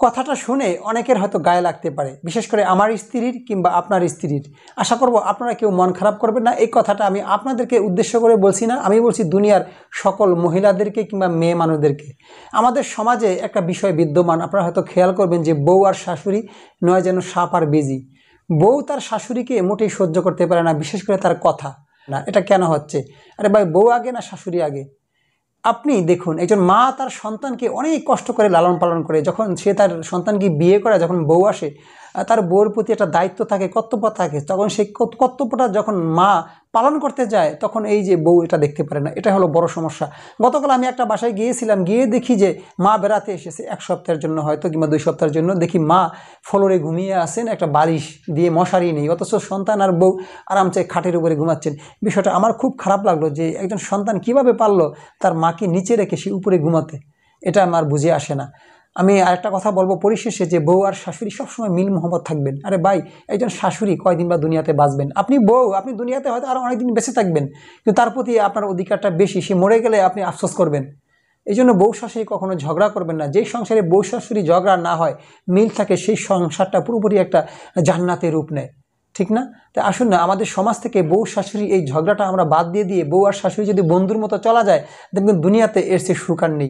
কথাটা শুনে অনেকের হয়তো গায়ে লাগতে পারে, বিশেষ করে আমার স্ত্রীর কিংবা আপনার স্ত্রীর। আশা করব আপনারা কেউ মন খারাপ করবেন না। এই কথাটা আমি আপনাদেরকে উদ্দেশ্য করে বলছি না, আমি বলছি দুনিয়ার সকল মহিলাদেরকে কিংবা মেয়ে মানুষদেরকে। আমাদের সমাজে একটা বিষয় বিদ্যমান, আপনারা হয়তো খেয়াল করবেন যে বউ আর শাশুড়ি নয় যেন সাপ আর বেজি। বউ তার শাশুড়িকে মোটেই সহ্য করতে পারে না, বিশেষ করে তার কথা। না, এটা কেন হচ্ছে? আরে ভাই, বউ আগে না শাশুড়ি আগে? আপনি দেখুন, একজন মা তার সন্তানকে অনেক কষ্ট করে লালন পালন করে, যখন সে তার সন্তানকে বিয়ে করে, যখন বউ আসে, তার বউর প্রতি একটা দায়িত্ব থাকে, কর্তব্য থাকে, তখন সেই কর্তব্যটা যখন মা পালন করতে যায়, তখন এই যে বউ এটা দেখতে পারে না, এটা হলো বড় সমস্যা। গতকাল আমি একটা বাসায় গিয়েছিলাম, গিয়ে দেখি যে মা বেড়াতে এসেছে 1 সপ্তাহের জন্য হয়তো কিংবা 2 সপ্তাহের জন্য, দেখি মা ফ্লোরে ঘুমিয়ে আসেন, একটা বালিশ দিয়ে, মশারি নেই, অথচ সন্তান আর বউ আরামসে খাটের উপরে ঘুমাচ্ছেন। বিষয়টা আমার খুব খারাপ লাগলো যে একজন সন্তান কিভাবে পারলো তার মাকে নিচে রেখে সে উপরে ঘুমাতে। এটা আমার বুঝে আসে না। আমি আরেকটা কথা বলবো পরিশেষে, যে বউ আর শাশুড়ি সবসময় মিল মোহাম্মত থাকবেন। আরে ভাই, একজন শাশুড়ি কয়দিন বা দুনিয়াতে বাঁচবেন? আপনি বউ, আপনি দুনিয়াতে হয়তো আরও অনেকদিন বেঁচে থাকবেন, কিন্তু তার প্রতি আপনার অধিকারটা বেশি। সে মরে গেলে আপনি আফসোস করবেন। এই জন্য বউ শাশুড়ি কখনো ঝগড়া করবেন না। যেই সংসারে বউ শাশুড়ি ঝগড়া না হয়, মিল থাকে, সেই সংসারটা পুরোপুরি একটা জান্নাতের রূপ নেয়, ঠিক না? তাই আসুন না, আমাদের সমাজ থেকে বউ শাশুড়ি এই ঝগড়াটা আমরা বাদ দিয়ে বউ আর শাশুড়ি যদি বন্ধুর মতো চলা যায়, দেখবেন দুনিয়াতে এর চেয়ে সুখ আর নেই।